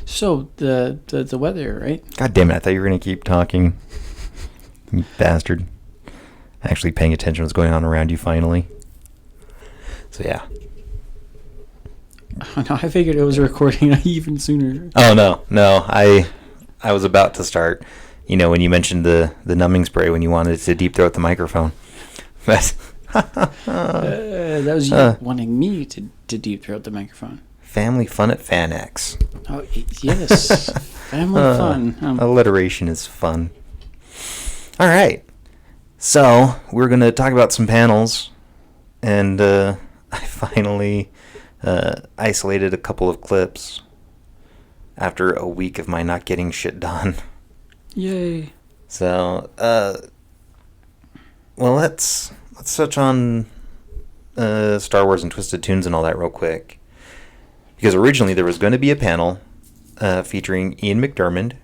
So the weather, right? God damn it! I thought you were gonna keep talking, you bastard. Actually, paying attention to what's going on around you finally. So yeah. Oh, no, I figured it was recording even sooner. Oh no! I was about to start. You know, when you mentioned the numbing spray when you wanted to deep throat the microphone. But that was you wanting me to deep throat the microphone. Family fun at FanX. Oh yes, family fun. Alliteration is fun. All right, so we're gonna talk about some panels, and I finally isolated a couple of clips after a week of my not getting shit done. Yay! So, well, let's touch on Star Wars and Twisted Tunes and all that real quick. Because originally there was going to be a panel featuring Ian McDiarmid,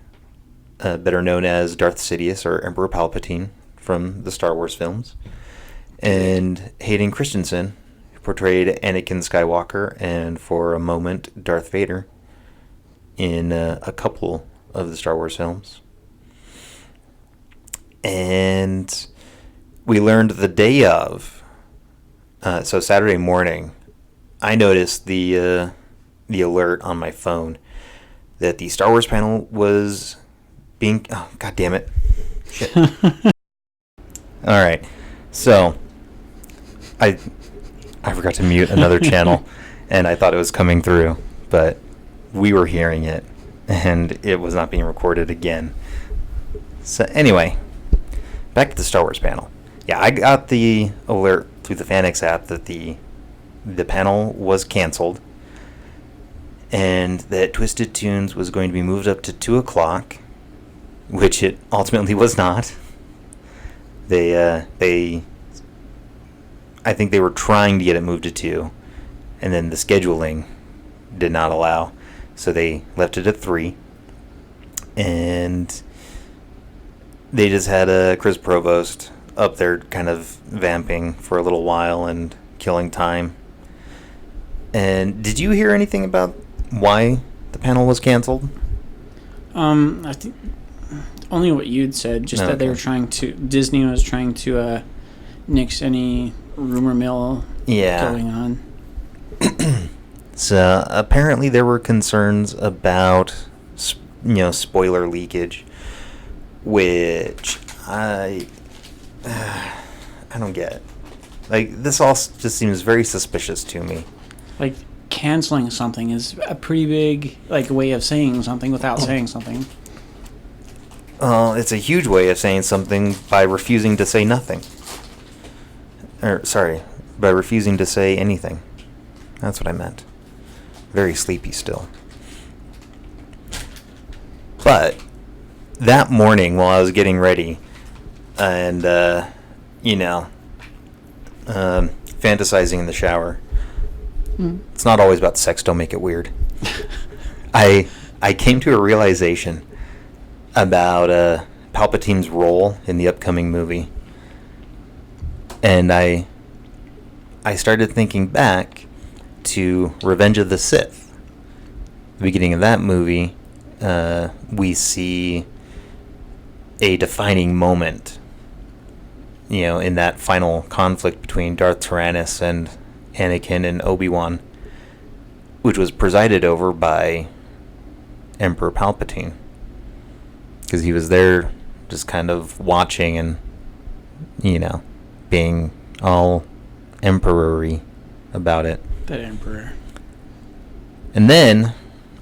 better known as Darth Sidious or Emperor Palpatine from the Star Wars films, and Hayden Christensen, who portrayed Anakin Skywalker and for a moment Darth Vader in a couple of the Star Wars films. And we learned the day of, so Saturday morning, I noticed the alert on my phone that the Star Wars panel was being... Oh, God damn it. Shit. Alright, so I forgot to mute another channel, and I thought it was coming through, but we were hearing it, and it was not being recorded again. So anyway, back to the Star Wars panel. Yeah, I got the alert through the FanX app that the panel was canceled, and that Twisted Tunes was going to be moved up to 2 o'clock, which it ultimately was not. I think they were trying to get it moved to 2, and then the scheduling did not allow, so they left it at 3, and they just had Chris Provost up there kind of vamping for a little while and killing time. And did you hear anything about why the panel was canceled? I think only what you'd said, just that they were Disney was trying to nix any rumor mill going on. So apparently there were concerns about, spoiler leakage, which I don't get. Like, this all just seems very suspicious to me. Like, canceling something is a pretty big way of saying something without saying something. It's a huge way of saying something by refusing to say nothing. By refusing to say anything. That's what I meant. Very sleepy still. But that morning while I was getting ready and, fantasizing in the shower, it's not always about sex, don't make it weird. I came to a realization about Palpatine's role in the upcoming movie. And I started thinking back to Revenge of the Sith. The beginning of that movie, we see a defining moment, in that final conflict between Darth Tyrannus and Anakin and Obi-Wan, which was presided over by Emperor Palpatine, because he was there just kind of watching and, being all emperor-y about it. That emperor. And then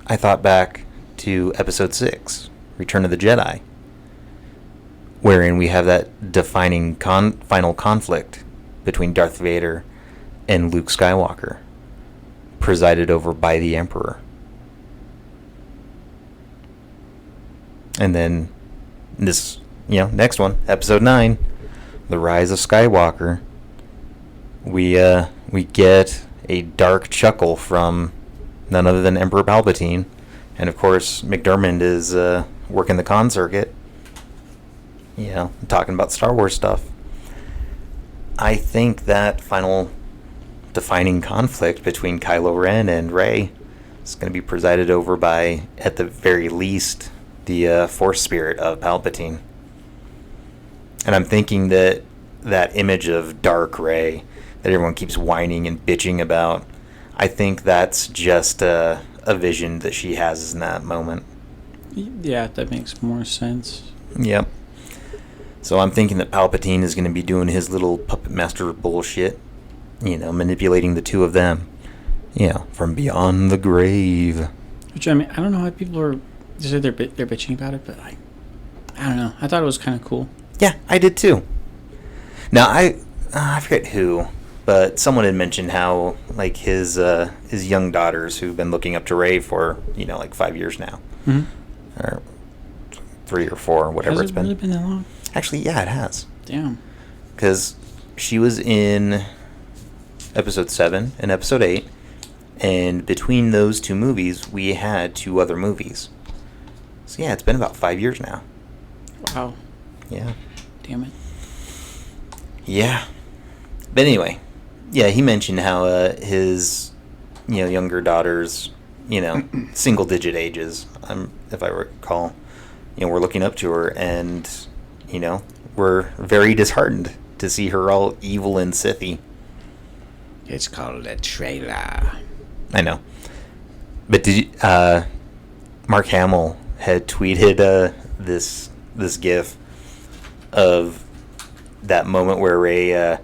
I thought back to Episode 6, Return of the Jedi, wherein we have that defining final conflict between Darth Vader and Luke Skywalker, presided over by the Emperor. And then this, next one, Episode 9, The Rise of Skywalker, we get a dark chuckle from none other than Emperor Palpatine, and of course McDiarmid is working the con circuit, talking about Star Wars stuff. I think that final defining conflict between Kylo Ren and Rey It's going to be presided over by, at the very least, the Force spirit of Palpatine. And I'm thinking that image of Dark Rey that everyone keeps whining and bitching about, I think that's just a vision that she has in that moment. Yeah, that makes more sense. Yep. So I'm thinking that Palpatine is going to be doing his little puppet master bullshit, manipulating the two of them, from beyond the grave. Which, I mean, I don't know why people are, they're bitching about it, but I don't know. I thought it was kind of cool. Yeah, I did too. Now, I forget who, but someone had mentioned how, like, his young daughters who've been looking up to Rey for, 5 years now. Mm-hmm. Or 3 or 4, whatever it's been. Has it really been that long? Actually, yeah, it has. Damn. Because she was in episode 7 and episode 8, and between those 2 movies, we had 2 other movies. So yeah, it's been about 5 years now. Wow. Yeah. Damn it. Yeah. But anyway, yeah, he mentioned how his, younger daughters, single-digit ages, if I recall, were looking up to her, and, were very disheartened to see her all evil and Sithy. It's called a trailer. I know. But did you, Mark Hamill had tweeted this gif of that moment where Rey,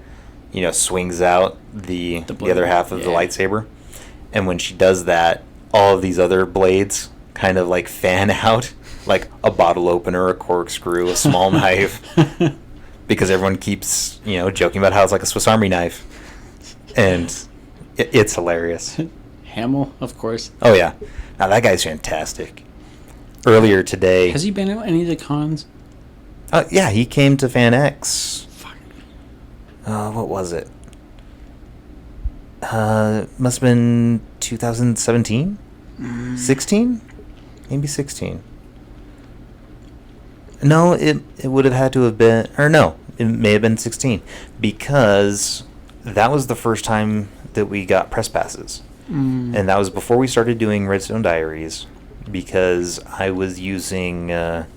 swings out the other half of the lightsaber, and when she does that, all of these other blades kind of like fan out, like a bottle opener, a corkscrew, a small knife, because everyone keeps joking about how it's like a Swiss Army knife, and it's hilarious. Hamill, of course. Oh yeah, now that guy's fantastic. Earlier today, has he been at any of the cons? Yeah, he came to FanX. Fuck. What was it? Must have been 2017? 16? Maybe 16. No, it would have had to have been... Or no, it may have been 16. Because that was the first time that we got press passes. And that was before we started doing Redstone Diaries. Because I was using... the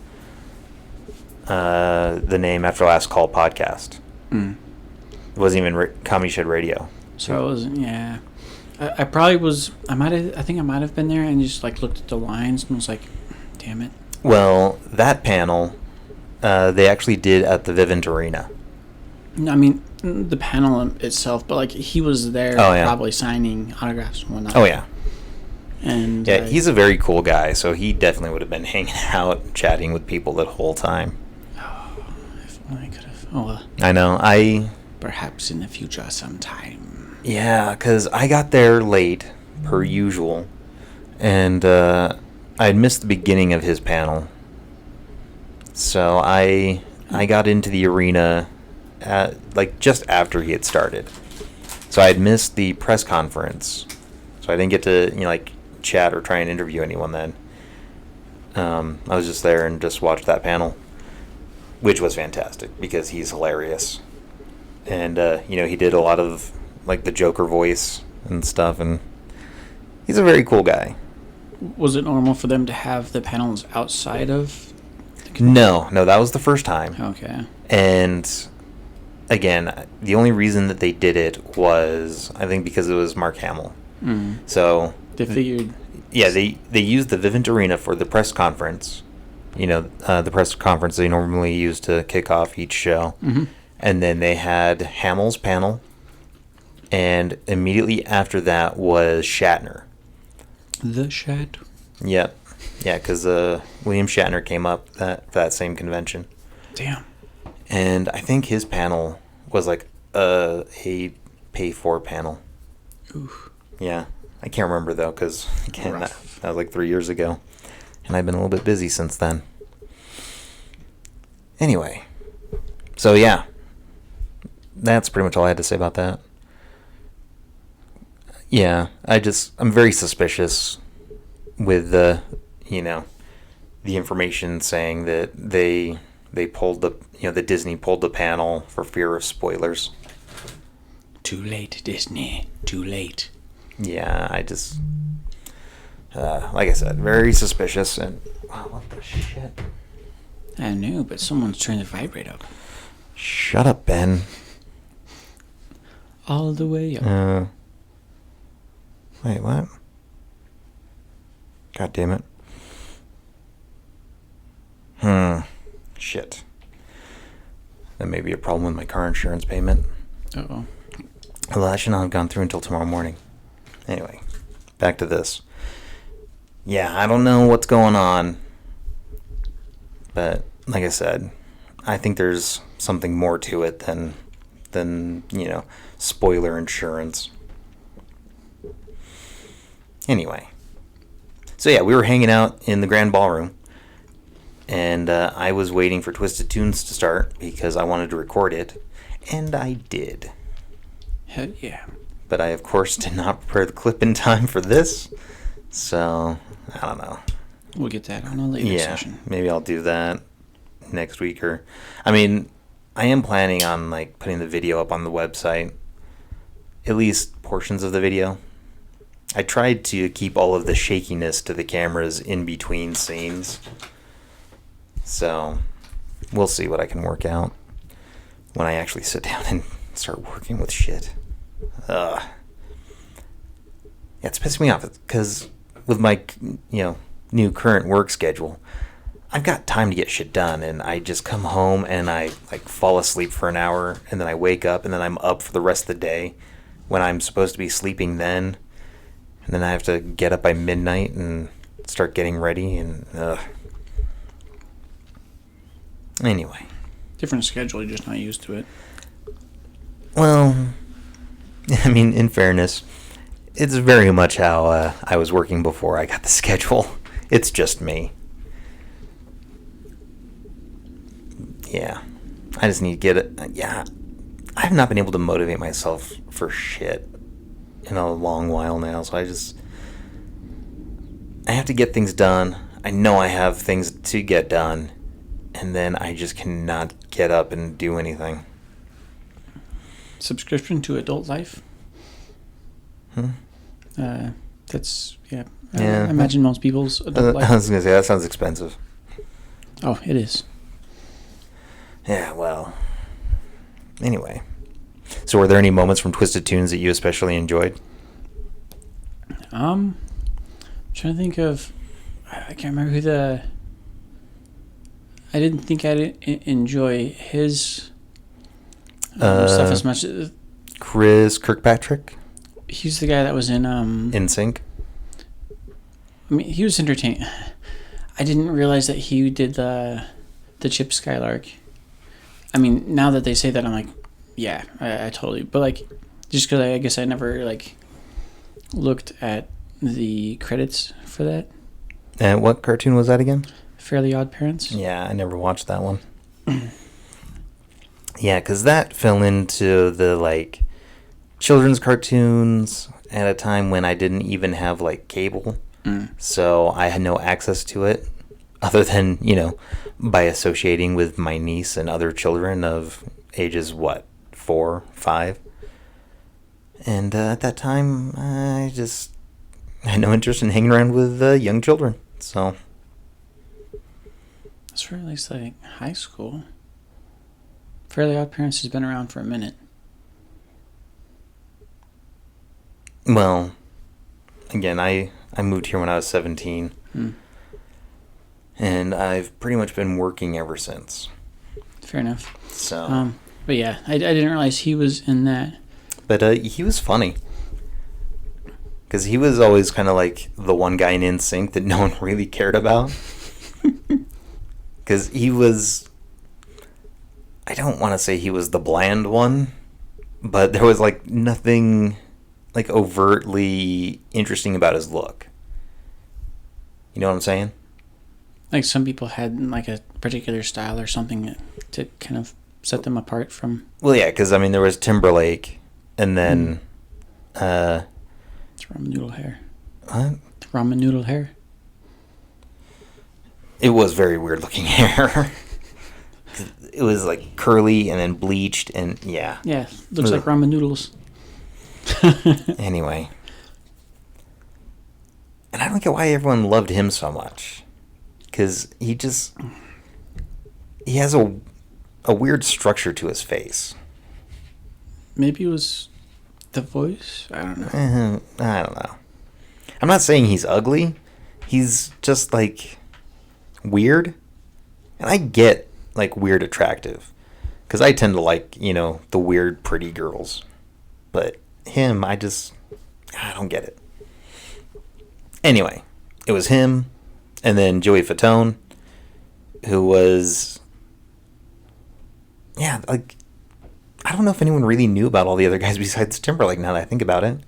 name After Last Call podcast. It wasn't even Comedy Shed Radio. So it wasn't. Yeah, I probably was. I think I might have been there and just like looked at the lines and was like, "Damn it." Well, that panel, they actually did at the Vivint Arena. No, I mean the panel itself, but like he was there, probably signing autographs and whatnot. Oh yeah. And yeah, he's a very cool guy, so he definitely would have been hanging out, chatting with people that whole time. Oh, if only I could have. Oh well. I know. Perhaps in the future sometime. Yeah, because I got there late, per usual, and I had missed the beginning of his panel. So I got into the arena just after he had started. So I had missed the press conference. So I didn't get to chat or try and interview anyone then. I was just there and just watched that panel, which was fantastic because he's hilarious. And, he did a lot of, the Joker voice and stuff, and he's a very cool guy. Was it normal for them to have the panels outside of? No, that was the first time. Okay. And, again, the only reason that they did it was, I think, because it was Mark Hamill. So... They figured... Yeah, they used the Vivint Arena for the press conference. The press conference they normally use to kick off each show. Mm-hmm. And then they had Hamill's panel, and immediately after that was Shatner. The Shat? Yep. Yeah, because William Shatner came up for that same convention. Damn. And I think his panel was like a pay-for panel. Oof. Yeah. I can't remember, though, because, again, that was like 3 years ago. And I've been a little bit busy since then. Anyway. So, yeah. That's pretty much all I had to say about that. Yeah, I'm very suspicious with the information saying that they pulled that Disney pulled the panel for fear of spoilers. Too late, Disney. Too late. Yeah, Like I said, very suspicious. And wow, what the shit? I knew, but someone's trying to vibrate up. Shut up, Ben. All the way up. Wait, what? God damn it. Shit. That may be a problem with my car insurance payment. Uh-oh. Well, that should not have gone through until tomorrow morning. Anyway, back to this. Yeah, I don't know what's going on. But, like I said, I think there's something more to it than spoiler insurance. Anyway. So, yeah, we were hanging out in the Grand Ballroom. And I was waiting for Twisted Tunes to start because I wanted to record it. And I did. Hell yeah. But I, of course, did not prepare the clip in time for this. So, I don't know. We'll get that on a later session. Maybe I'll do that next week. I am planning on putting the video up on the website. At least portions of the video. I tried to keep all of the shakiness to the cameras in between scenes. So, we'll see what I can work out when I actually sit down and start working with shit. Yeah, it's pissing me off because with my, new current work schedule, I've got time to get shit done, and I just come home and I fall asleep for an hour, and then I wake up, and then I'm up for the rest of the day when I'm supposed to be sleeping then, and then I have to get up by midnight and start getting ready, and anyway. Different schedule, you're just not used to it. Well, in fairness, it's very much how I was working before I got the schedule. It's just me. Yeah. I just need to get it. Yeah. I have not been able to motivate myself for shit in a long while now, so I have to get things done. I know I have things to get done, and then I just cannot get up and do anything. Subscription to Adult Life? That's, yeah. I imagine most people's Adult Life. I was going to say, that sounds expensive. Oh, it is. Yeah, well. Anyway. So were there any moments from Twisted Tunes that you especially enjoyed? I'm trying to think of... I can't remember who I didn't think I'd enjoy his stuff as much. Chris Kirkpatrick? He's the guy that was in... NSYNC? He was entertaining. I didn't realize that he did the Chip Skylark. Now that they say that, I'm like, yeah, I totally... But, just because I guess I never, looked at the credits for that. And what cartoon was that again? Fairly Odd Parents. Yeah, I never watched that one. Yeah, because that fell into the, children's cartoons at a time when I didn't even have, cable. So I had no access to it other than, by associating with my niece and other children of ages, 4, 5? And at that time, I just had no interest in hanging around with young children, so... That's for at least, high school. Fairly Odd Parents has been around for a minute. Well, again, I moved here when I was 17. And I've pretty much been working ever since. Fair enough. So... but yeah, I didn't realize he was in that. But he was funny. Because he was always kind of the one guy in NSYNC that no one really cared about. Because he was... I don't want to say he was the bland one, but there was nothing overtly interesting about his look. You know what I'm saying? Some people had a particular style or something to kind of set them apart from... Well, yeah, because there was Timberlake, and then... It's ramen noodle hair. What? Ramen noodle hair. It was very weird looking hair. It was curly and then bleached, and yeah. Yeah, looks like ramen noodles. Anyway. And I don't get why everyone loved him so much. Because he has a weird structure to his face. Maybe it was the voice? I don't know. I don't know. I'm not saying he's ugly. He's just, like, weird. And I get, like, weird attractive. Because I tend to like, the weird, pretty girls. But him, I don't get it. Anyway, it was him, and then Joey Fatone, who was, like, I don't know if anyone really knew about all the other guys besides Timberlake now that I think about it.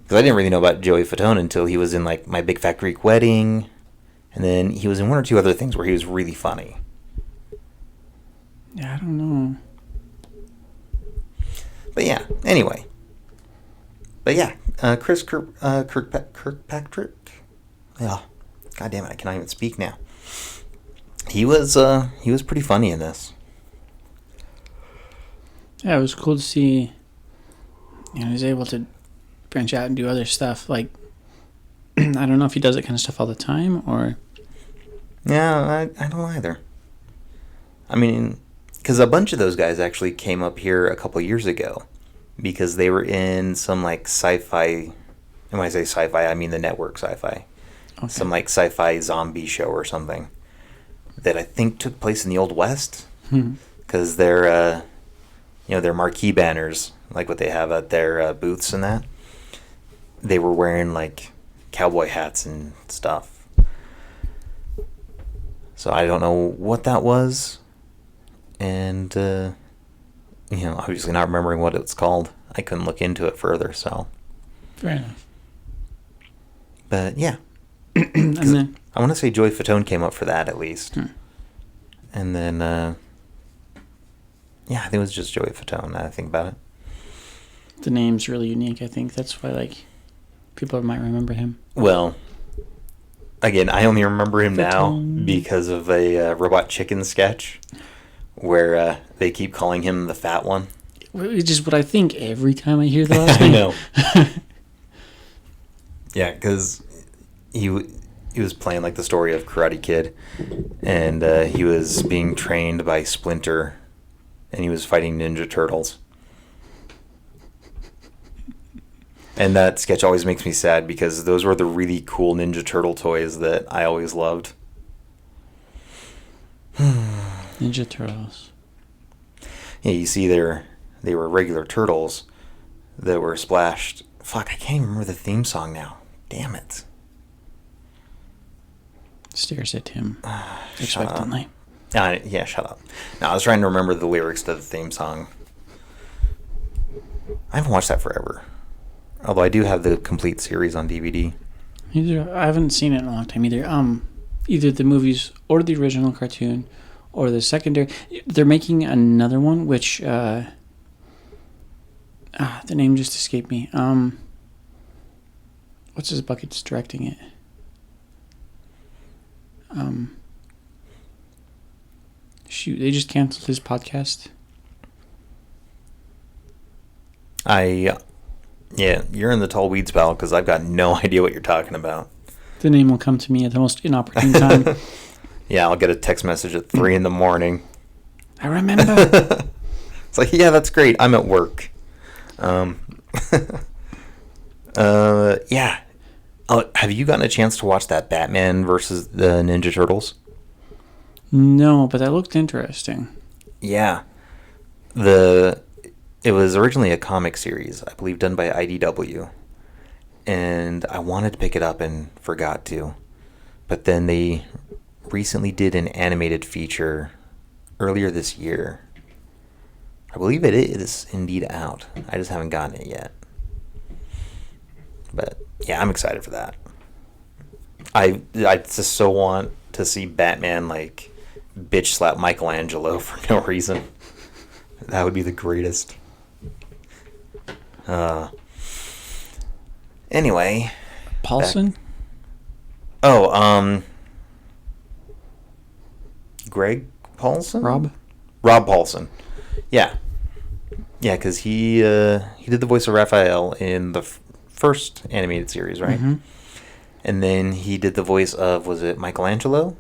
Because I didn't really know about Joey Fatone until he was in, like, My Big Fat Greek Wedding, and then he was in one or two other things where he was really funny. Yeah, I don't know. But yeah, anyway. But yeah, Chris Kirkpatrick. Oh, God damn it, I cannot even speak now. He was pretty funny in this. Yeah, it was cool to see. He was able to branch out and do other stuff. Like, I don't know if he does that kind of stuff all the time or. Yeah, I don't either. I mean, because a bunch of those guys actually came up here a couple years ago because they were in some, like, sci-fi. And when I say sci-fi, I mean the network sci-fi. Okay. Some, like, sci-fi zombie show or something that I think took place in the Old West. Because their marquee banners, like what they have at their booths and that, they were wearing, like, cowboy hats and stuff. So I don't know what that was. And, obviously not remembering what it's called. I couldn't look into it further, so. Fair enough. But, yeah. And then, I want to say Joey Fatone came up for that, at least. And then, I think it was just Joey Fatone, now that I think about it. The name's really unique, I think. That's why, like, people might remember him. Well, again, I only remember him now because of a Robot Chicken sketch where they keep calling him the fat one. Which is what I think every time I hear the last name. I know. Yeah, because he was playing, like, the story of Karate Kid, and he was being trained by Splinter, and he was fighting Ninja Turtles. And that sketch always makes me sad because those were the really cool Ninja Turtle toys that I always loved. Ninja Turtles. Yeah, you see, they were regular turtles that were splashed. Fuck, I can't even remember the theme song now. Damn it. Stares at him expectantly. Yeah, shut up. No, I was trying to remember the lyrics to the theme song. I haven't watched that forever. Although I do have the complete series on DVD. I haven't seen it in a long time either. Either the movies or the original cartoon or the secondary. They're making another one, which the name just escaped me. What's his bucket's directing it? Shoot, they just canceled his podcast. Yeah, you're in the tall weeds, pal, because I've got no idea what you're talking about. The name will come to me at the most inopportune time. Yeah, I'll get a text message at 3 in the morning. I remember. It's like, yeah, that's great. I'm at work. Yeah. Have you gotten a chance to watch that Batman versus the Ninja Turtles? No, but that looked interesting. Yeah. It was originally a comic series, I believe, done by IDW. And I wanted to pick it up and forgot to. But then they recently did an animated feature earlier this year. I believe it is indeed out. I just haven't gotten it yet. But yeah, I'm excited for that. I just so want to see Batman, like, bitch slap Michelangelo for no reason. That would be the greatest. Anyway. Paulson? Greg Paulson? Rob Paulson. Yeah. Yeah, because he did the voice of Raphael in the first animated series, right? Mm-hmm. And then he did the voice of, was it Michelangelo?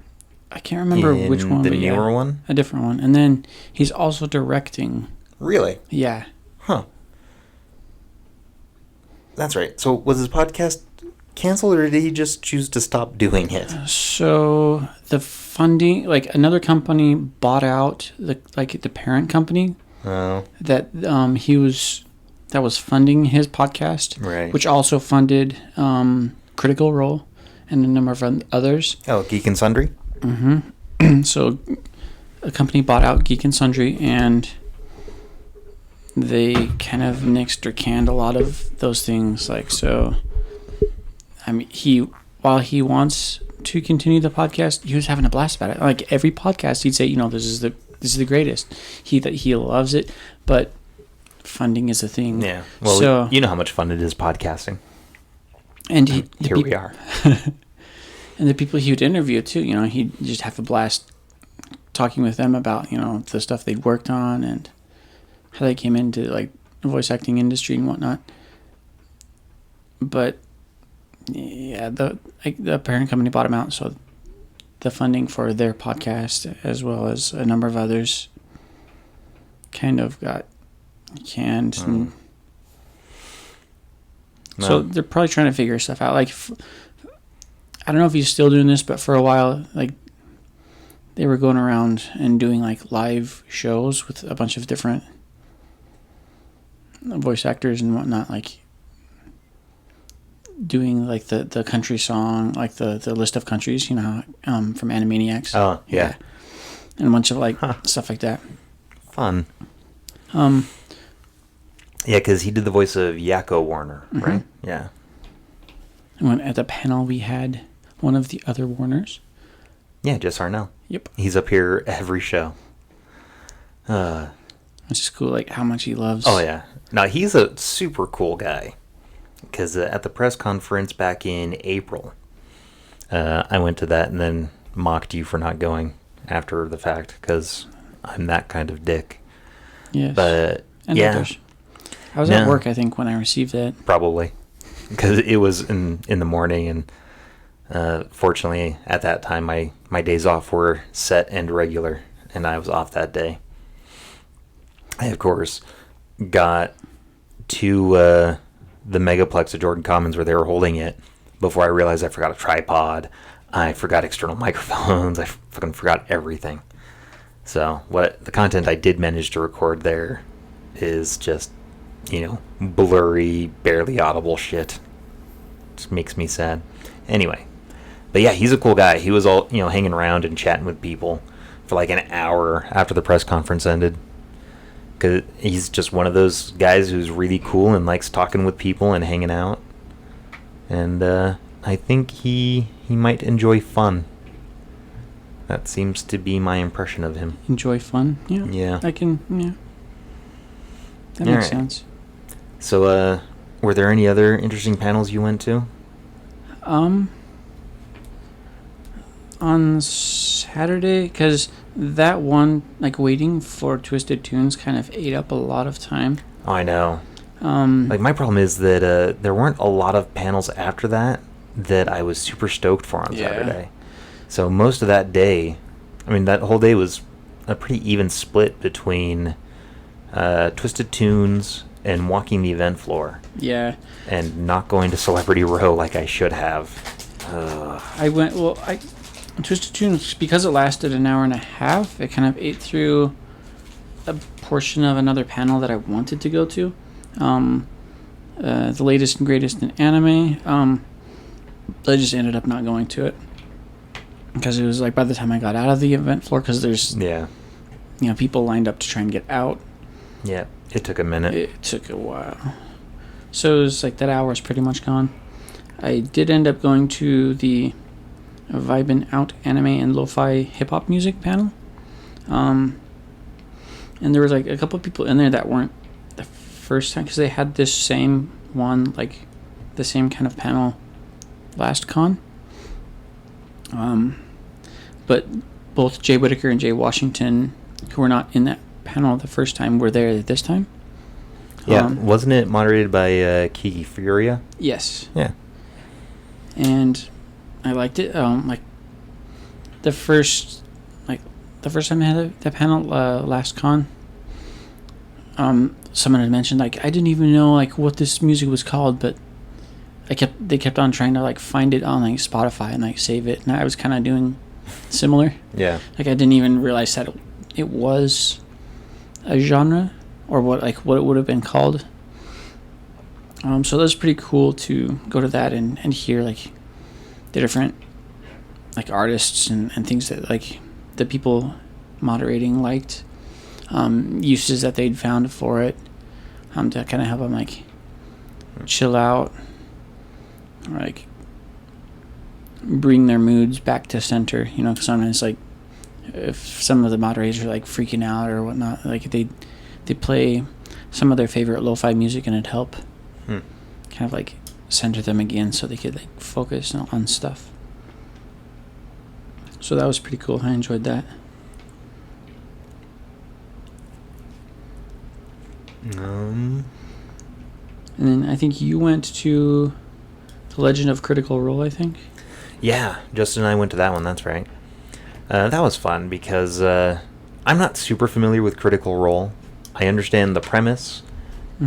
I can't remember which one. The but newer yeah, one? a different one. And then he's also directing. Really? Yeah. Huh. That's right. So was his podcast canceled, or did he just choose to stop doing it? So the funding, like another company bought out the parent company Oh. that that was funding his podcast, Right. which also funded Critical Role and a number of others. Oh, Geek and Sundry? Mm-hmm. So a company bought out Geek and Sundry, and they kind of nixed or canned a lot of those things. Like, so, I mean, while he wants to continue the podcast, he was having a blast about it. Like every podcast, he'd say, this is the greatest. He loves it, but funding is a thing. Yeah. Well, so, you know how much fun it is podcasting. And here we are. And the people he would interview too, he'd just have a blast talking with them about, the stuff they'd worked on and how they came into like the voice acting industry and whatnot. But yeah, the parent company bought him out, so the funding for their podcast as well as a number of others kind of got canned. And No. so they're probably trying to figure stuff out. Like, I don't know if he's still doing this, but for a while, like, they were going around and doing like live shows with a bunch of different voice actors and whatnot, like doing like the country song, like the list of countries, from Animaniacs. Oh, yeah. And a bunch of like stuff like that. Fun. Yeah, because he did the voice of Yakko Warner, right? Yeah. And when at the panel we had one of the other Warners. Yeah, Jess Arnell. Yep. He's up here every show. Which is cool, like how much he loves. Oh, yeah. Now, he's a super cool guy. Because at the press conference back in April, I went to that and then mocked you for not going after the fact, because I'm that kind of dick. Yes. But, and yeah. Others. I was at work, I think, when I received it. Probably. Because it was in the morning, and fortunately, at that time, my days off were set and regular, and I was off that day. I, of course, got to the Megaplex at Jordan Commons where they were holding it before I realized I forgot a tripod. I forgot external microphones. I fucking forgot everything. So the content I did manage to record there is just, blurry, barely audible shit. Just makes me sad. Anyway, but yeah, he's a cool guy. He was all, hanging around and chatting with people for like an hour after the press conference ended. Because he's just one of those guys who's really cool and likes talking with people and hanging out. And I think he might enjoy fun. That seems to be my impression of him. Enjoy fun? Yeah. Yeah. That All makes right. sense. So, were there any other interesting panels you went to? On Saturday, because that one, like waiting for Twisted Tunes, kind of ate up a lot of time. Oh, I know. Like, my problem is that there weren't a lot of panels after that I was super stoked for on Saturday. So most of that day, that whole day was a pretty even split between Twisted Tunes and walking the event floor. Yeah. And not going to Celebrity Row like I should have. Twisted Tunes, because it lasted an hour and a half, it kind of ate through a portion of another panel that I wanted to go to. The latest and greatest in anime. I just ended up not going to it. Because it was like by the time I got out of the event floor, because there's people lined up to try and get out. Yeah, it took a minute. It took a while. So it was like that hour is pretty much gone. I did end up going to the Vibin' Out Anime and Lo-Fi Hip Hop Music panel. And there was like a couple of people in there that weren't the first time, because they had this same one, like the same kind of panel last con. But both Jay Whitaker and Jay Washington, who were not in that panel the first time, were there this time. Yeah, wasn't it moderated by Kiki Furia? Yes. Yeah. And I liked it. Like the first the first time I had the panel last con. Someone had mentioned like I didn't even know like what this music was called, but they kept on trying to like find it on like Spotify and like save it, and I was kind of doing similar. Yeah. Like I didn't even realize that it was a genre or what it would have been called. So that was pretty cool to go to that and hear like the different like artists and things that like the people moderating liked, uses that they'd found for it, to kind of help them like chill out, or, like bring their moods back to center. You know, 'cause sometimes like if some of the moderators are like freaking out or whatnot, like they play some of their favorite lo-fi music and it'd help kind of like center them again so they could like focus on stuff. So that was pretty cool. I enjoyed that. And then I think you went to The Legend of Critical Role, I think. Yeah, Justin and I went to that one, that's right. That was fun because I'm not super familiar with Critical Role. I understand the premise,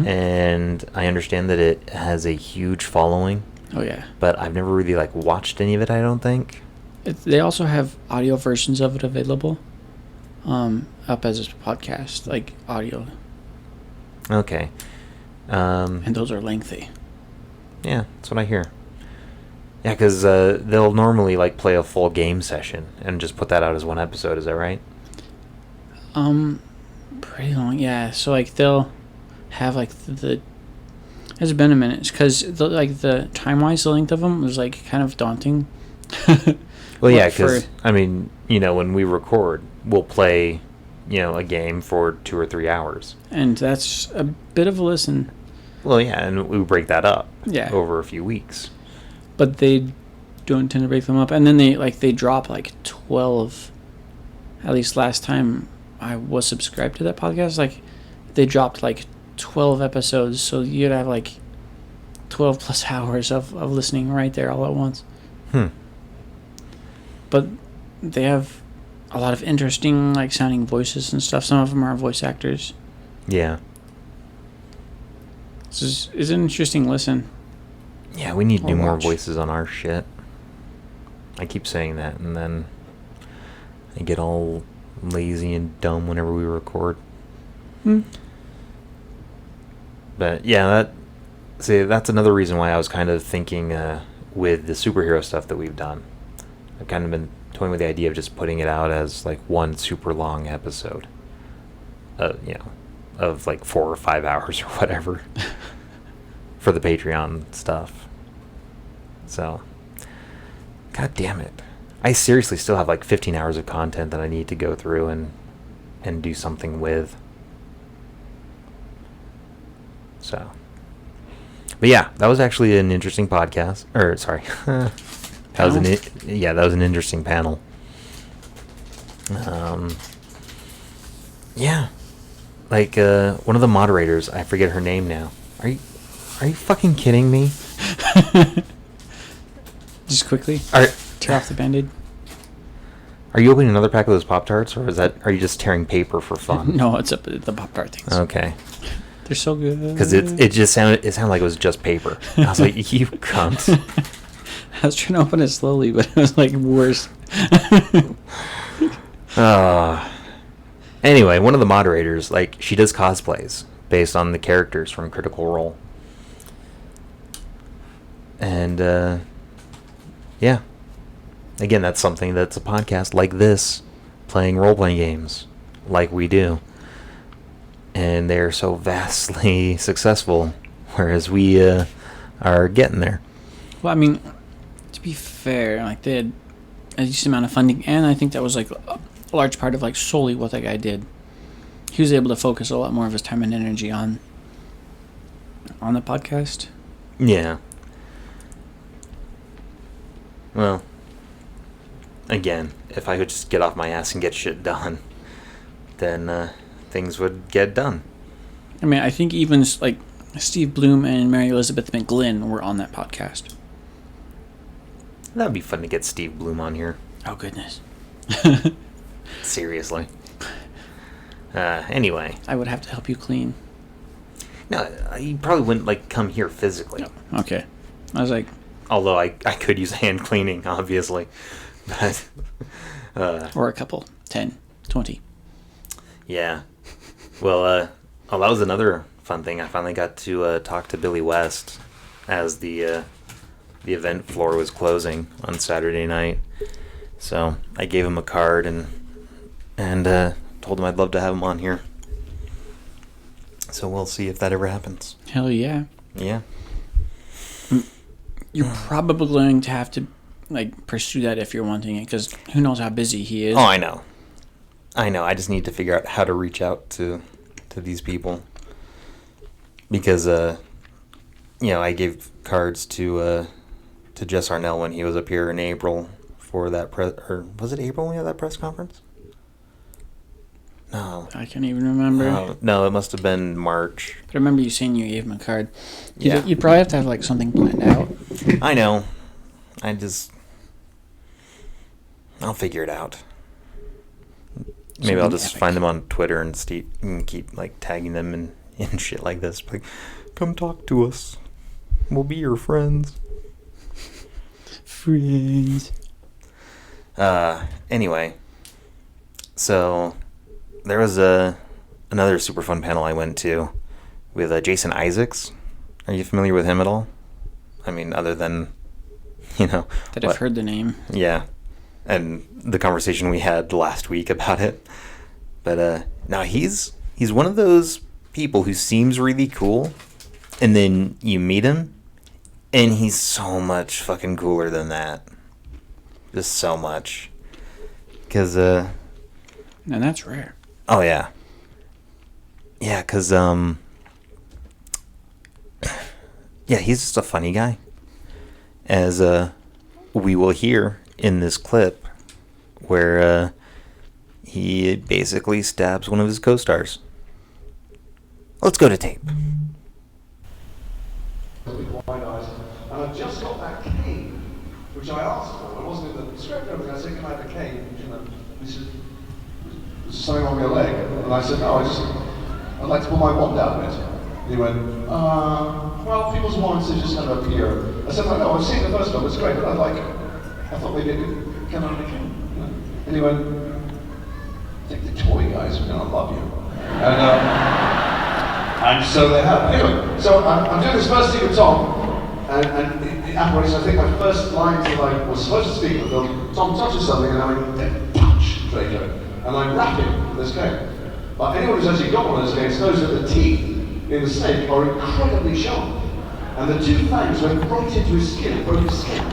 and I understand that it has a huge following. Oh, yeah. But I've never really like watched any of it, I don't think. They also have audio versions of it available up as a podcast, like audio. Okay. And those are lengthy. Yeah, that's what I hear. Yeah, because they'll normally like play a full game session and just put that out as one episode. Is that right? Pretty long, yeah. So like they'll have like the it's been a minute because like the time wise the length of them was like kind of daunting. Well, yeah, because I mean, you know, when we record, we'll play, you know, a game for 2 or 3 hours, and that's a bit of a listen. Well, yeah, and we break that up over a few weeks. But they don't tend to break them up, and then they drop like 12. At least last time I was subscribed to that podcast, like they dropped like 12 episodes, so you'd have like 12 plus hours of listening right there all at once. But they have a lot of interesting like sounding voices and stuff. Some of them are voice actors. Yeah. This is an interesting listen. Yeah, we need to do more watch. voices on our shit. I keep saying that, and then I get all lazy and dumb whenever we record. But yeah, that's another reason why I was kind of thinking with the superhero stuff that we've done. I've kind of been toying with the idea of just putting it out as like one super long episode. You know, of like 4 or 5 hours or whatever for the Patreon stuff. So, god damn it. I seriously still have like 15 hours of content that I need to go through and do something with. So, but yeah, that was actually an interesting podcast. Or sorry, that was an interesting panel. Yeah, like one of the moderators, I forget her name now. Are you fucking kidding me? Just quickly, tear off the Band-Aid. Are you opening another pack of those Pop-Tarts, or are you just tearing paper for fun? No, it's the Pop-Tart things. Okay. They're so good. Because it sounded like it was just paper. I was like, you cunt. I was trying to open it slowly, but it was like worse. Anyway, one of the moderators, like, she does cosplays based on the characters from Critical Role. And, yeah. Again, that's something that's a podcast like this, playing role-playing games like we do. And they're so vastly successful, whereas we are getting there. Well, I mean, to be fair, like they had a decent amount of funding, and I think that was like a large part of like solely what that guy did. He was able to focus a lot more of his time and energy on the podcast. Yeah. Well, again, if I could just get off my ass and get shit done, then things would get done. I mean, I think even like Steve Bloom and Mary Elizabeth McGlynn were on that podcast. That'd be fun to get Steve Bloom on here. Oh, goodness. Seriously. Anyway. I would have to help you clean. No, you probably wouldn't, like, come here physically. Oh, okay. I was like... Although I could use hand cleaning, obviously. But... or a couple. 10, 20. Yeah. Well, that was another fun thing. I finally got to talk to Billy West as the event floor was closing on Saturday night. So I gave him a card and told him I'd love to have him on here. So we'll see if that ever happens. Hell yeah. Yeah. You're probably going to have to like pursue that if you're wanting it, because who knows how busy he is. Oh, I know. I just need to figure out how to reach out to these people. Because, I gave cards to Jess Arnell when he was up here in April for that or was it April when we had that press conference? No. I can't even remember. No, it must have been March. But I remember you saying you gave him a card. Yeah. You'd probably have to have like something planned out. I know. I'll figure it out. Maybe I'll just find them on Twitter and keep like tagging them and shit like this. Like, come talk to us. We'll be your friends. Friends. Anyway, so there was another super fun panel I went to with Jason Isaacs. Are you familiar with him at all? I mean, other than, That I've heard the name. Yeah. And the conversation we had last week about it. But now he's one of those people who seems really cool, and then you meet him, and he's so much fucking cooler than that. Just so much. Because, And that's rare. Oh, yeah. Yeah, because, yeah, he's just a funny guy. As, we will hear in this clip where, he basically stabs one of his co-stars. Let's go to tape. And I just got that cane, which I asked for. It wasn't in the script. I said, "Can I have a cane?" He said, "There's something on your leg." And I said, "No, I'd like to put my wand out a bit." And he went, "Well, people's wands they just kind of appear." I said, "No, I've seen the first one. It's great, but I thought maybe I could come out of a cane." And he went, "I think the toy guys are gonna love you." And so they have. Anyway, so I'm doing this first scene with Tom, and the apparatus, I think my first lines that I was supposed to speak with them, Tom touches something and I went, touch, Draco, and I wrap him with this cane. But anyone who's actually got one of those canes knows that the teeth in the snake are incredibly sharp. And the two fangs went right into his skin and broke his skin.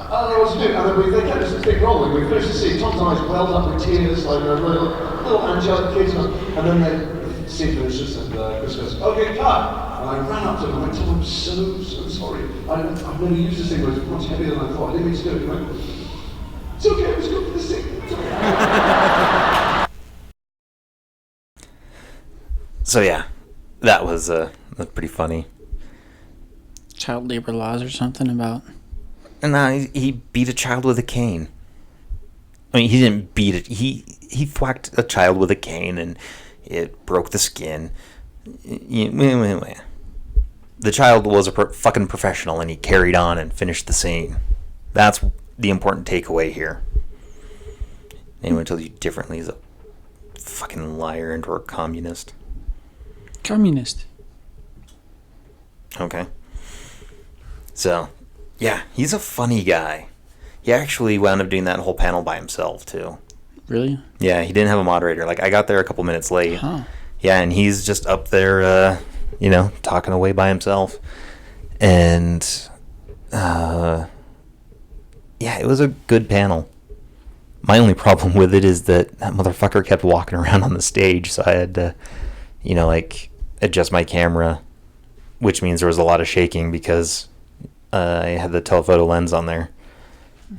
I don't know what to do. And then they kept this big rolling. We finished the scene, Tom's eyes welled up with tears, like little angelic kids. And then the scene finishes and Chris goes, "Okay, cut." And I ran up to him and went, "Tom, I'm so sorry. I've never used this thing, but it's much heavier than I thought. I didn't mean to do it." He went, "It's okay, it was good for the scene." So yeah, that was pretty funny. Child labor laws or something about... And he beat a child with a cane. I mean, he didn't beat it. He thwacked a child with a cane and it broke the skin. The child was a fucking professional and he carried on and finished the scene. That's the important takeaway here. Anyone who tells you differently is a fucking liar and or a communist. Communist. Okay. So, yeah, he's a funny guy. He actually wound up doing that whole panel by himself, too. Really? Yeah, he didn't have a moderator. Like, I got there a couple minutes late. Huh. Yeah, and he's just up there, talking away by himself. And, yeah, it was a good panel. My only problem with it is that motherfucker kept walking around on the stage, so I had to, adjust my camera, which means there was a lot of shaking because I had the telephoto lens on there.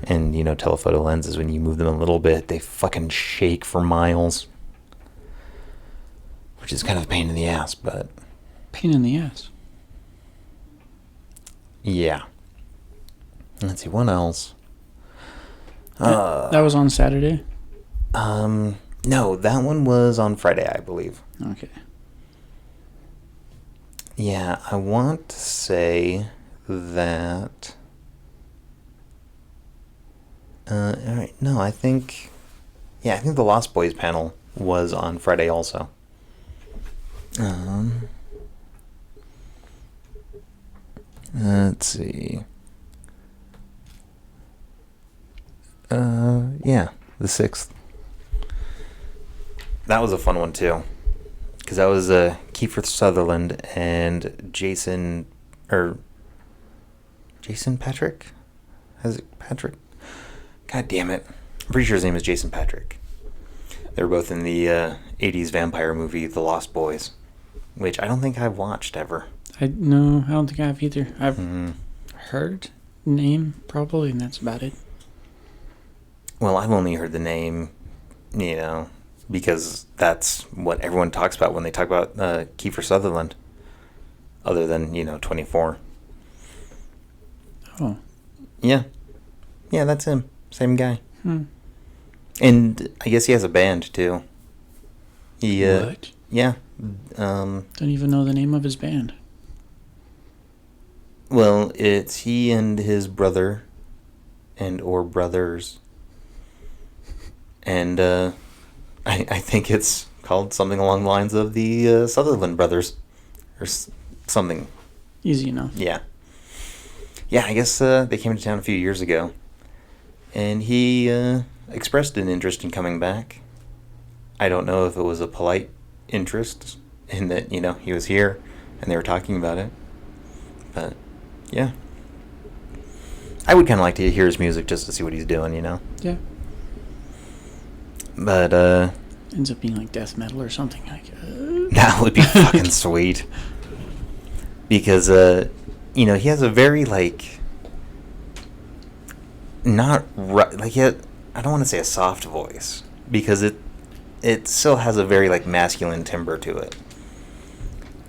And, telephoto lenses, when you move them a little bit, they fucking shake for miles. Which is kind of a pain in the ass, but... Pain in the ass. Yeah. Let's see, what else? That was on Saturday? No, that one was on Friday, I believe. Okay. Yeah, I want to say that... all right, no, I think the Lost Boys panel was on Friday also. Let's see. Yeah, the 6th. That was a fun one too, because that was Kiefer Sutherland and Jason Patrick. Has it Patrick? God damn it! I'm pretty sure his name is Jason Patrick. They were both in the '80s vampire movie The Lost Boys, which I don't think I've watched ever. No, I don't think I have either. I've heard name probably, and that's about it. Well, I've only heard the name, because that's what everyone talks about when they talk about Kiefer Sutherland, other than, 24. Oh. Yeah. Yeah, that's him. Same guy. Hmm. And I guess he has a band, too. What? Yeah. Don't even know the name of his band. Well, it's he and his brother or brothers. And I think it's called something along the lines of the Sutherland Brothers. Or something. Easy enough. Yeah. Yeah, I guess they came to town a few years ago. And he expressed an interest in coming back. I don't know if it was a polite interest in that, he was here and they were talking about it. But, yeah. I would kind of like to hear his music just to see what he's doing, Yeah. But, ends up being like death metal or something like that would be fucking sweet. Because, he has a very, not right, I don't want to say a soft voice, because it still has a very, masculine timbre to it.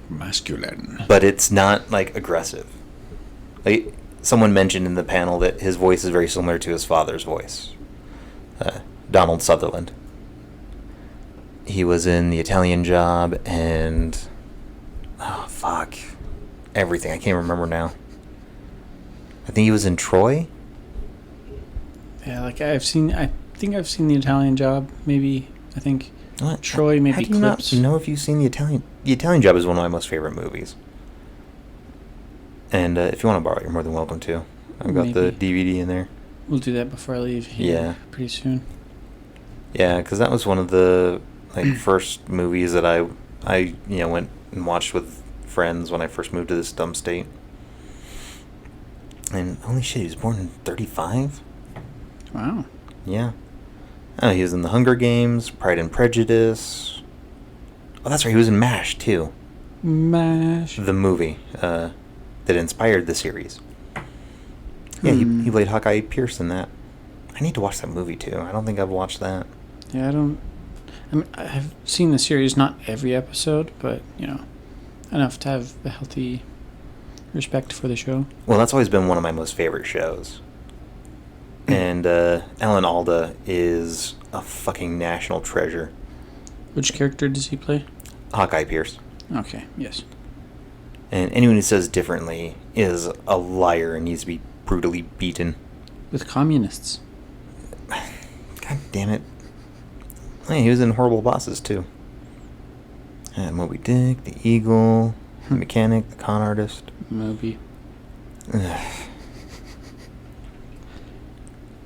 Masculine. But it's not, aggressive. Someone mentioned in the panel that his voice is very similar to his father's voice. Donald Sutherland. He was in The Italian Job and... oh, fuck. Everything. I can't remember now. I think he was in Troy? Yeah, I think I've seen The Italian Job, maybe. I think What? Troy, maybe How do you Clips. not know if you've seen The Italian... The Italian Job is one of my most favorite movies. And if you want to borrow it, you're more than welcome to. I've got the DVD in there. We'll do that before I leave here pretty soon. Yeah, because that was one of the first movies that I went and watched with friends when I first moved to this dumb state. And holy shit, he was born in 1935? Wow. Yeah. Oh, he was in The Hunger Games, Pride and Prejudice. Oh, that's right, he was in MASH, too. MASH. The movie that inspired the series. Yeah, he played Hawkeye Pierce in that. I need to watch that movie, too. I don't think I've watched that. Yeah, I've seen the series, not every episode, but, enough to have a healthy respect for the show. Well, that's always been one of my most favorite shows. And Alan Alda is a fucking national treasure. Which character does he play? Hawkeye Pierce. Okay, yes. And anyone who says differently is a liar and needs to be brutally beaten. With communists. God damn it. Hey, he was in Horrible Bosses, too. Moby Dick, The Eagle, The Mechanic, The Con Artist. Moby.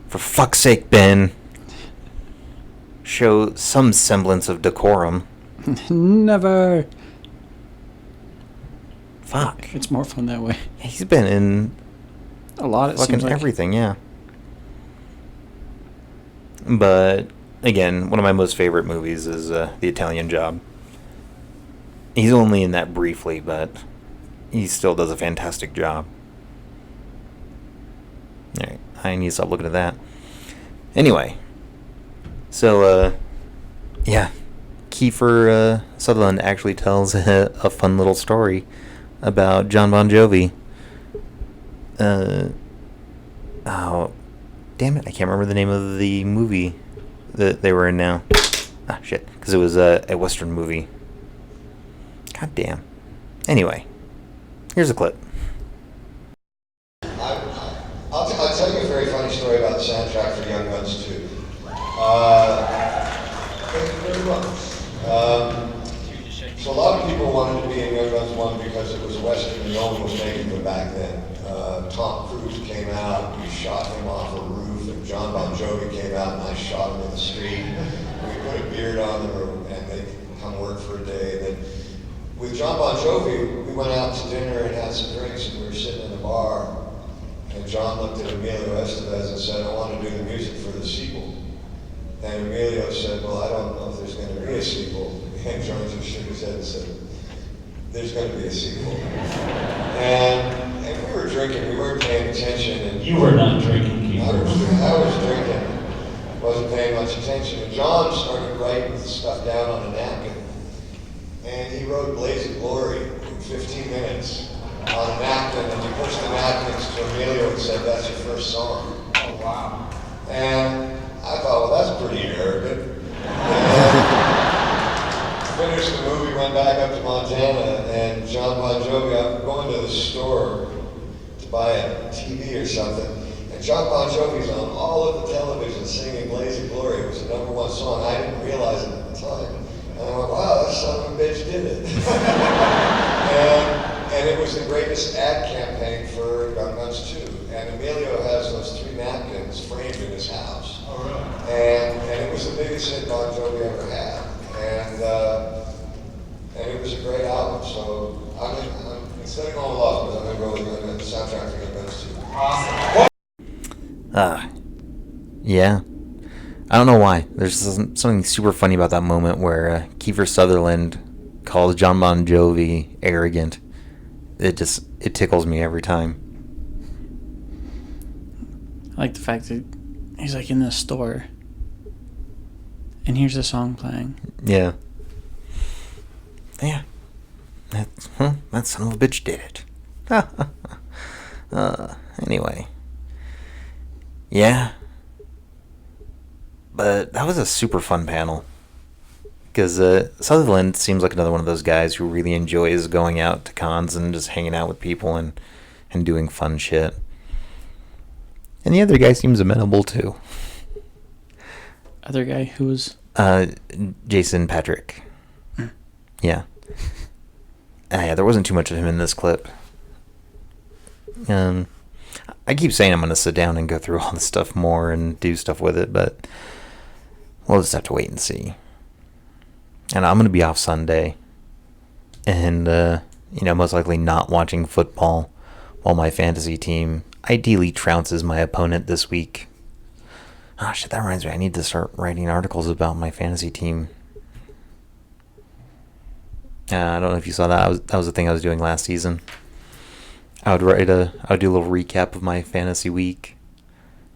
For fuck's sake, Ben. Show some semblance of decorum. Never. Fuck. It's more fun that way. He's been in a lot of fucking everything, yeah. But, again, one of my most favorite movies is The Italian Job. He's only in that briefly, but he still does a fantastic job. Alright, I need to stop looking at that. Anyway, so, yeah, Kiefer Sutherland actually tells a fun little story about John Bon Jovi. Oh, damn it! I can't remember the name of the movie that they were in now. Ah, shit. Because it was a Western movie. God damn. Anyway, here's a clip. I'll tell you a very funny story about the soundtrack for Young Guns 2. Thank you very much. So a lot of people wanted to be in Young Guns 1 because it was a Western and no one was making them back then. Tom Cruise came out, we shot him off a roof, and John Bon Jovi came out and I shot him in the street. We put a beard on them and they could come work for a day. And then with John Bon Jovi, we went out to dinner and had some drinks and we were sitting in the bar. And John looked at Emilio Estevez and said, I want to do the music for the sequel. And Emilio said, well, I don't know if there's going to be a sequel. And John just shook his head and said, there's going to be a sequel. And we were drinking, we weren't paying attention. And You were not drinking, Keith. I was drinking, wasn't paying much attention. And John started writing stuff down on a napkin. And he wrote Blaze of Glory in 15 minutes on a napkin, and he pushed the napkins to Emilio and said, that's your first song. Oh, wow. And I thought, well, that's pretty arrogant. Finished the movie, went back up to Montana, and John Bon Jovi, I'm going to the store to buy a TV or something, and John Bon Jovi's on all of the television singing Blaze of Glory. It was the #1 song. I didn't realize it at the time. And I went, wow, that son of a bitch did it. and it was the greatest ad campaign for Young Guns 2. And Emilio has those 3 napkins framed in his house. Oh, really? And it was the biggest hit Bon Jovi ever had. And it was a great album. So instead of going with Lost Boys, I'm going to go with the soundtrack for Young Guns 2. Awesome. Yeah. I don't know why. There's something super funny about that moment where Kiefer Sutherland calls John Bon Jovi arrogant. It tickles me every time. I like the fact that he's like in the store and here's the song playing. Yeah. Yeah. That son of a bitch did it. Anyway. Yeah. But that was a super fun panel. Because Sutherland seems like another one of those guys who really enjoys going out to cons and just hanging out with people and doing fun shit. And the other guy seems amenable too. Other guy who was... Jason Patrick. Yeah. Yeah, there wasn't too much of him in this clip. I keep saying I'm going to sit down and go through all this stuff more and do stuff with it, but we'll just have to wait and see. And I'm going to be off Sunday. And, most likely not watching football while my fantasy team ideally trounces my opponent this week. Oh, shit, that reminds me. I need to start writing articles about my fantasy team. I don't know if you saw that. That was the thing I was doing last season. I would do a little recap of my fantasy week.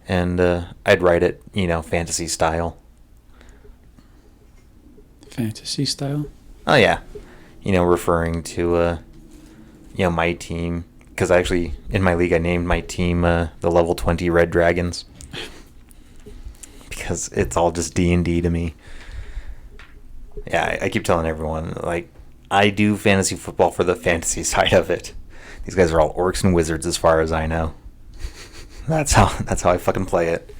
And I'd write it, fantasy style. Fantasy style? Oh, yeah. Referring to, my team. Because actually, in my league, I named my team the Level 20 Red Dragons. Because it's all just D&D to me. Yeah, I keep telling everyone, I do fantasy football for the fantasy side of it. These guys are all orcs and wizards as far as I know. That's how I fucking play it.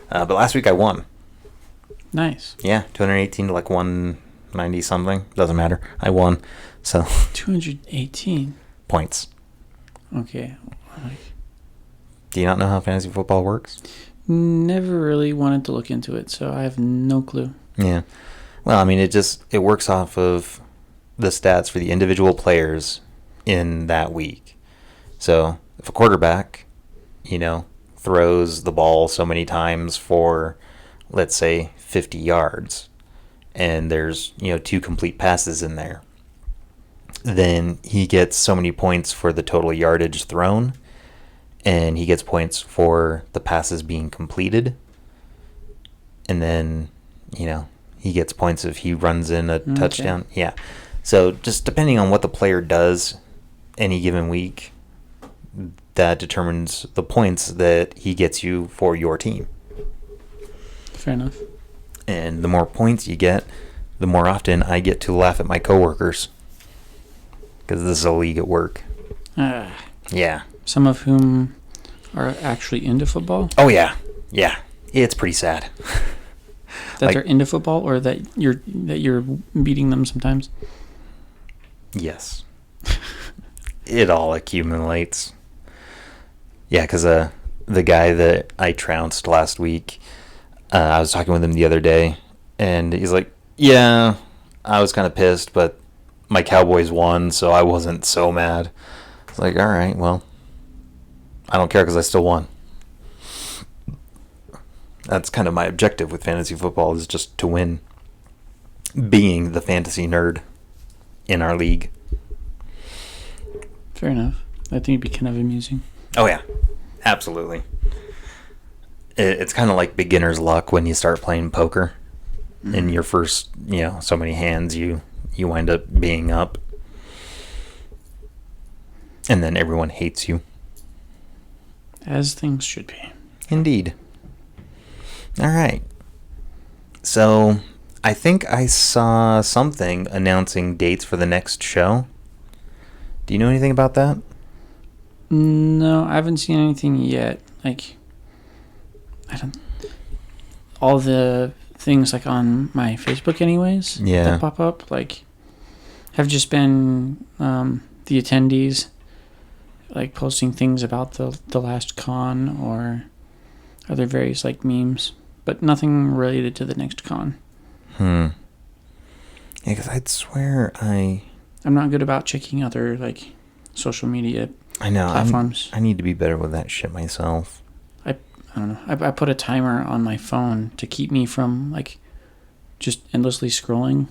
But last week I won. Nice. Yeah, 218 to 190 something. Doesn't matter. I won. So 218 points. Okay. Do you not know how fantasy football works? Never really wanted to look into it, so I have no clue. Yeah. Well, I mean, it works off of the stats for the individual players in that week. So if a quarterback, throws the ball so many times for, let's say, 50 yards, and there's, 2 complete passes in there, then he gets so many points for the total yardage thrown, and he gets points for the passes being completed. And then, he gets points if he runs in a touchdown. Yeah. So just depending on what the player does any given week, that determines the points that he gets you for your team. Fair enough. And the more points you get, the more often I get to laugh at my coworkers. Because this is a league at work. Yeah. Some of whom are actually into football? Oh, yeah. Yeah. It's pretty sad. That Like- they're into football, or that you're beating them sometimes? Yes. It all accumulates. Yeah, because the guy that I trounced last week, I was talking with him the other day, and he's like, yeah, I was kind of pissed, but my Cowboys won, so I wasn't so mad. It's like, all right, well, I don't care because I still won. That's kind of my objective with fantasy football, is just to win, being the fantasy nerd in our league. Fair enough. I think it'd be kind of amusing. Oh, yeah. Absolutely. It's kind of like beginner's luck when you start playing poker. In your first, so many hands, you wind up being up. And then everyone hates you. As things should be. Indeed. All right. So, I think I saw something announcing dates for the next show. Do you know anything about that? No, I haven't seen anything yet. All the things on my Facebook anyways that pop up have just been the attendees posting things about the last con or other various memes, but nothing related to the next con. Yeah, because I'd swear I'm not good about checking other social media platforms. I need to be better with that shit myself. I don't know. I put a timer on my phone to keep me from just endlessly scrolling.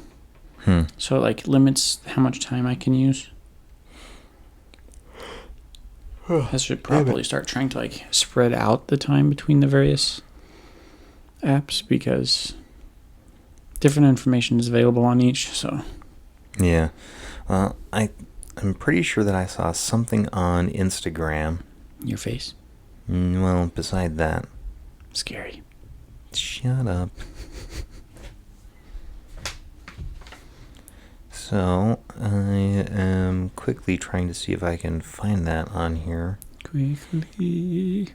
So it limits how much time I can use. I should probably start trying to spread out the time between the various apps, because different information is available on each. So yeah, well, I'm pretty sure that I saw something on Instagram. Your face. Well, beside that. Scary. Shut up. So, I am quickly trying to see if I can find that on here. Quickly.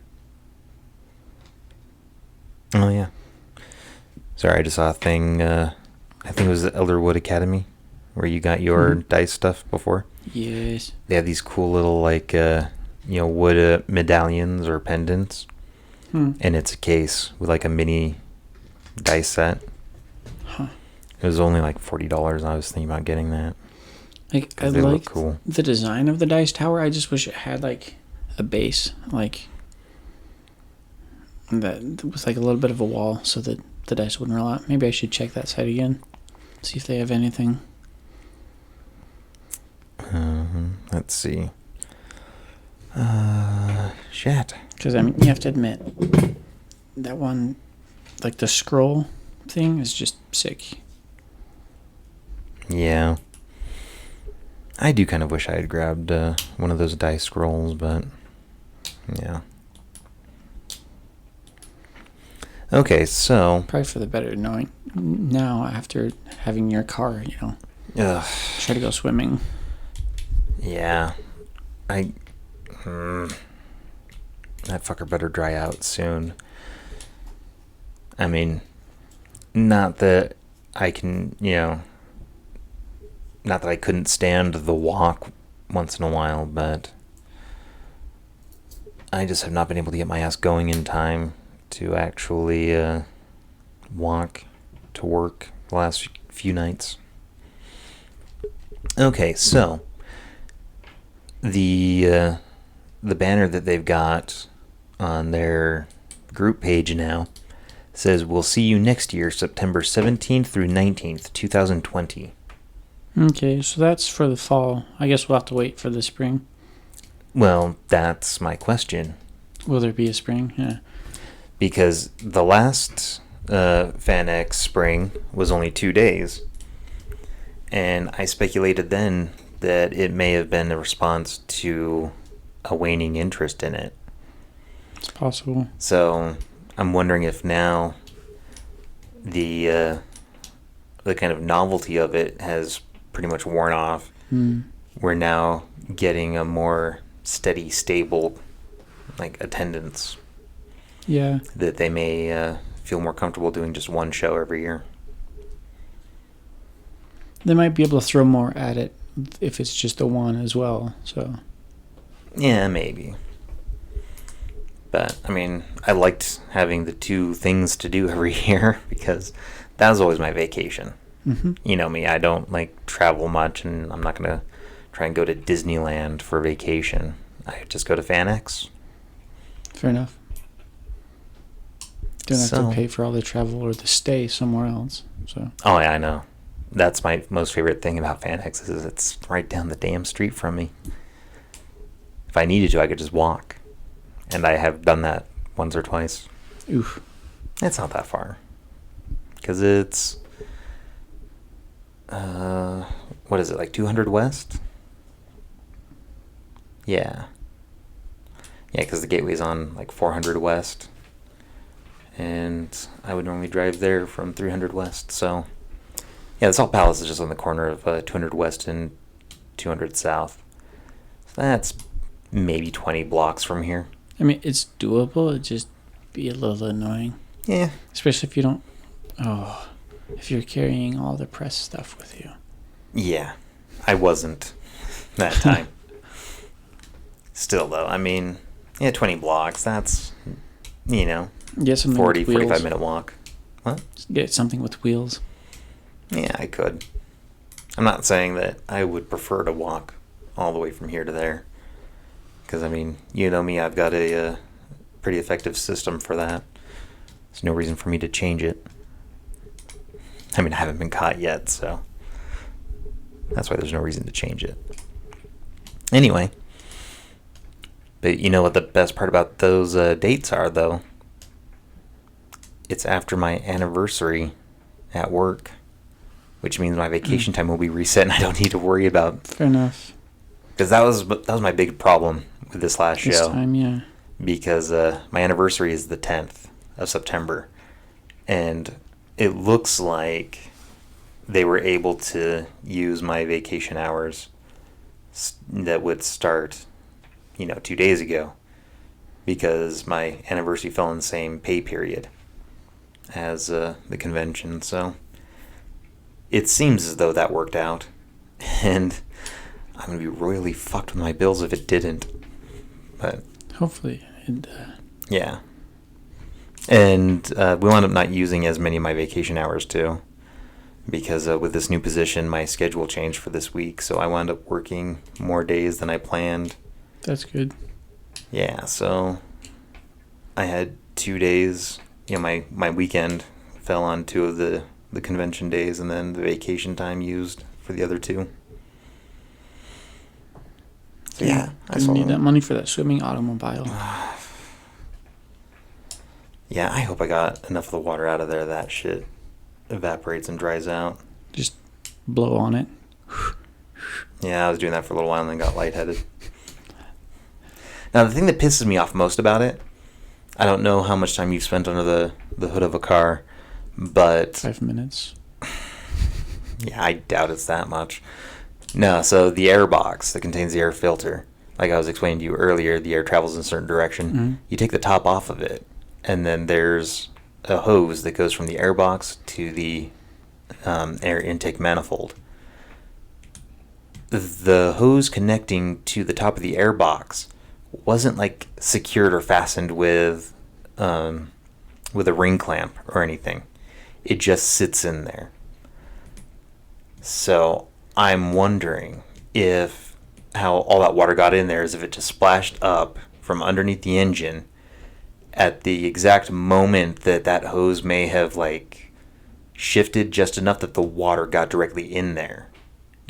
Oh, yeah. Sorry, I just saw a thing, I think it was the Elderwood Academy, where you got your dice stuff before. Yes. They have these cool little, wood medallions or pendants. And it's a case with a mini dice set. Huh. It was only $40. I was thinking about getting that. I they look like cool. the design of the dice tower. I just wish it had a base, that was a little bit of a wall so that the dice wouldn't roll out. Maybe I should check that site again, see if they have anything. Let's see. Shit. Because you have to admit that one, the scroll thing is just sick. Yeah. I do kind of wish I had grabbed one of those dice scrolls, but yeah. Okay, so Probably for the better knowing now after having your car, try to go swimming. Yeah. That fucker better dry out soon. I mean, not that I can, not that I couldn't stand the walk once in a while, but I just have not been able to get my ass going in time to actually walk to work the last few nights. Okay, so the banner that they've got on their group page now says, "We'll see you next year, September 17th through 19th, 2020. Okay, so that's for the fall. I guess we'll have to wait for the spring. Well, that's my question. Will there be a spring? Yeah. Because the last FanX spring was only 2 days. And I speculated then that it may have been a response to a waning interest in it. It's possible. So I'm wondering if now the kind of novelty of it has pretty much worn off. We're now getting a more steady, stable, like, attendance. Yeah. That they may feel more comfortable doing just one show every year. They might be able to throw more at it if it's just the one as well. So. Yeah, maybe. But, I mean, I liked having the two things to do every year because that was always my vacation. Mm-hmm. You know me, I don't, like, travel much, and I'm not going to try and go to Disneyland for vacation. I just go to FanX. Fair enough. Don't have to pay for all the travel or the stay somewhere else. So. Oh, yeah, I know. That's my most favorite thing about FanX is it's right down the damn street from me. If I needed to, I could just walk. And I have done that once or twice. Oof. It's not that far. Because it's... what is it, like 200 West? Yeah. Yeah, because the gateway's on like 400 West. And I would normally drive there from 300 West, so... Yeah, the Salt Palace is just on the corner of 200 West and 200 South. So that's maybe 20 blocks from here. I mean, it's doable. It'd just be a little annoying. Yeah. Especially if you don't... Oh, if you're carrying all the press stuff with you. Yeah. I wasn't that time. Still, though, I mean, yeah, 20 blocks, that's, you know, Get something 40, with wheels. 45-minute walk. What? Get something with wheels. Yeah, I could. I'm not saying that I would prefer to walk all the way from here to there. Because, I mean, you know me, I've got a pretty effective system for that. There's no reason for me to change it. I mean, I haven't been caught yet, so that's why there's no reason to change it. Anyway. But you know what the best part about those dates are, though? It's after my anniversary at work. Which means my vacation time will be reset and I don't need to worry about... Fair enough. Because that was my big problem with this last show. This time, yeah. Because my anniversary is the 10th of September. And it looks like they were able to use my vacation hours that would start, 2 days ago. Because my anniversary fell in the same pay period as the convention. So it seems as though that worked out. And I'm going to be royally fucked with my bills if it didn't. But hopefully. Yeah. And we wound up not using as many of my vacation hours, too. Because with this new position, my schedule changed for this week. So I wound up working more days than I planned. That's good. Yeah, so I had 2 days. My weekend fell on 2 of the convention days, and then the vacation time used for the other 2. So yeah, I need that money for that swimming automobile. Yeah, I hope I got enough of the water out of there that shit evaporates and dries out. Just blow on it. Yeah, I was doing that for a little while and then got lightheaded. Now, the thing that pisses me off most about it, I don't know how much time you've spent under the hood of a car, but... 5 minutes. Yeah, I doubt it's that much. No, so the air box that contains the air filter, like I was explaining to you earlier, the air travels in a certain direction. Mm-hmm. You take the top off of it, and then there's a hose that goes from the air box to the air intake manifold. The hose connecting to the top of the air box wasn't like secured or fastened with a ring clamp or anything. It just sits in there. So I'm wondering if how all that water got in there is if it just splashed up from underneath the engine at the exact moment that hose may have like shifted just enough that the water got directly in there,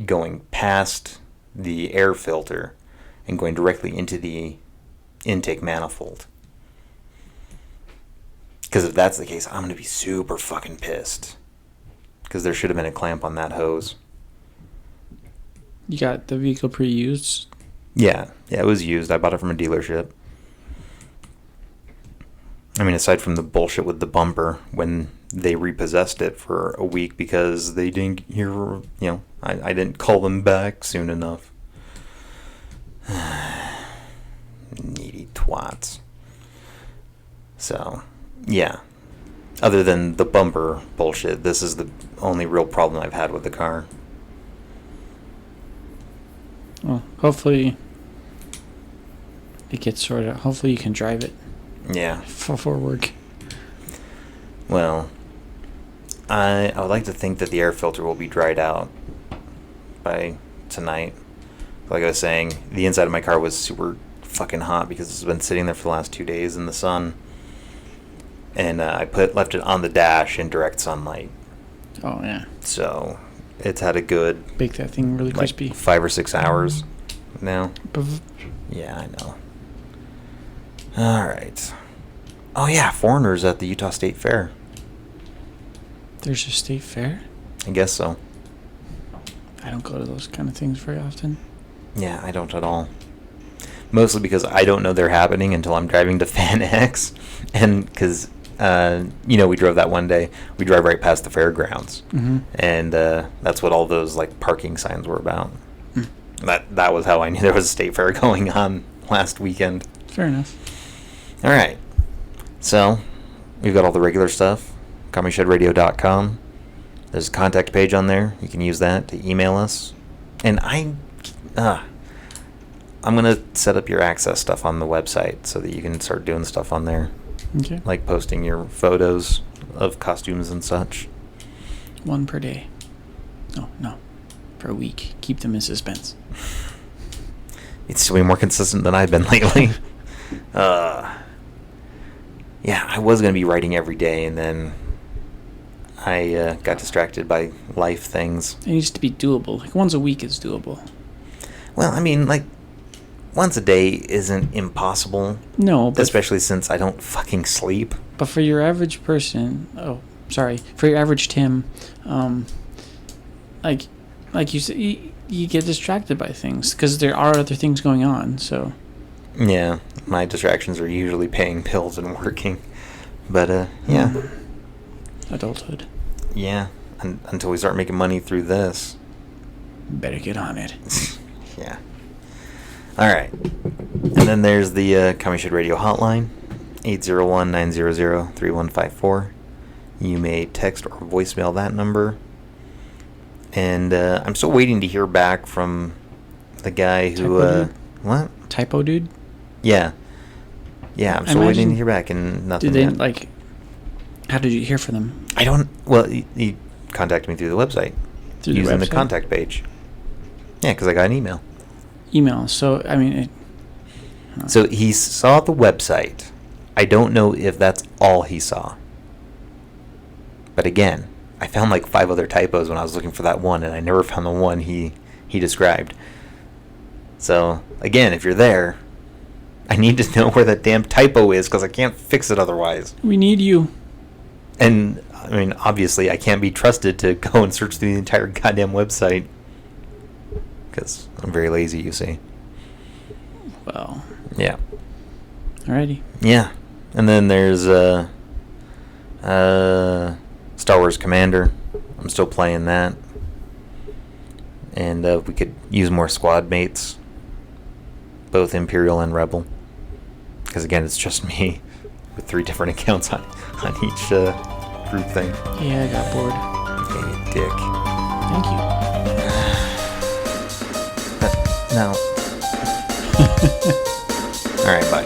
going past the air filter and going directly into the intake manifold. Because if that's the case, I'm going to be super fucking pissed. Because there should have been a clamp on that hose. You got the vehicle pre-used? Yeah, it was used. I bought it from a dealership. I mean, aside from the bullshit with the bumper when they repossessed it for a week because they didn't hear, I didn't call them back soon enough. Needy twats. So, yeah. Other than the bumper bullshit, this is the only real problem I've had with the car. Well, hopefully it gets sorted out. Hopefully you can drive it Yeah. for work. Well, I would like to think that the air filter will be dried out by tonight. Like I was saying, the inside of my car was super fucking hot because it's been sitting there for the last 2 days in the sun. And I left it on the dash in direct sunlight. Oh, yeah. So it's had a good Bake that thing really like crispy. 5 or 6 hours now. Bv- Yeah, I know. All right. Oh yeah, Foreigners at the Utah State Fair. There's a state fair? I guess so. I don't go to those kind of things very often. Yeah, I don't at all. Mostly because I don't know they're happening until I'm driving to FanX. And because, we drove that one day. We drive right past the fairgrounds. Mm-hmm. And that's what all those, like, parking signs were about. Mm. That was how I knew there was a state fair going on last weekend. Fair enough. All right. So, we've got all the regular stuff. ComedyShedRadio.com. There's a contact page on there. You can use that to email us. And I'm going to set up your access stuff on the website so that you can start doing stuff on there. Okay. Like posting your photos of costumes and such. 1 per day. No. Per week. Keep them in suspense. It's way more consistent than I've been lately. Yeah, I was going to be writing every day, and then I got distracted by life things. It needs to be doable. Like, once a week is doable. Well, I mean, like, once a day isn't impossible. No, but Especially since I don't fucking sleep. But for your average person, for your average Tim, like you said, you get distracted by things because there are other things going on. So Yeah, my distractions are usually paying bills and working. But, yeah. Adulthood. Yeah, until we start making money through this. Better get on it. Yeah. All right. And then there's the Comedy Shed Radio hotline, 801-900-3154. You may text or voicemail that number. And I'm still waiting to hear back from the guy who... Typo dude? What? Typo dude? Yeah. Yeah, I'm still waiting to hear back and nothing Did they, yet. like... How did you hear from them? I don't... Well, he contacted me through the website. Through the using the website? contact page. Yeah, because I got an email. Email. So, I mean... So he saw the website. I don't know if that's all he saw. But again, I found like 5 other typos when I was looking for that one, and I never found the one he described. So, again, if you're there, I need to know where that damn typo is, because I can't fix it otherwise. We need you. And, I mean, obviously, I can't be trusted to go and search through the entire goddamn website. Because I'm very lazy, you see. Well... Yeah. Alrighty. Yeah. And then there's Star Wars Commander. I'm still playing that. And we could use more squad mates. Both Imperial and Rebel. Because again, it's just me with 3 different accounts on each group thing. Yeah, I got bored. Yeah, you dick. Thank you. No. Alright, bye.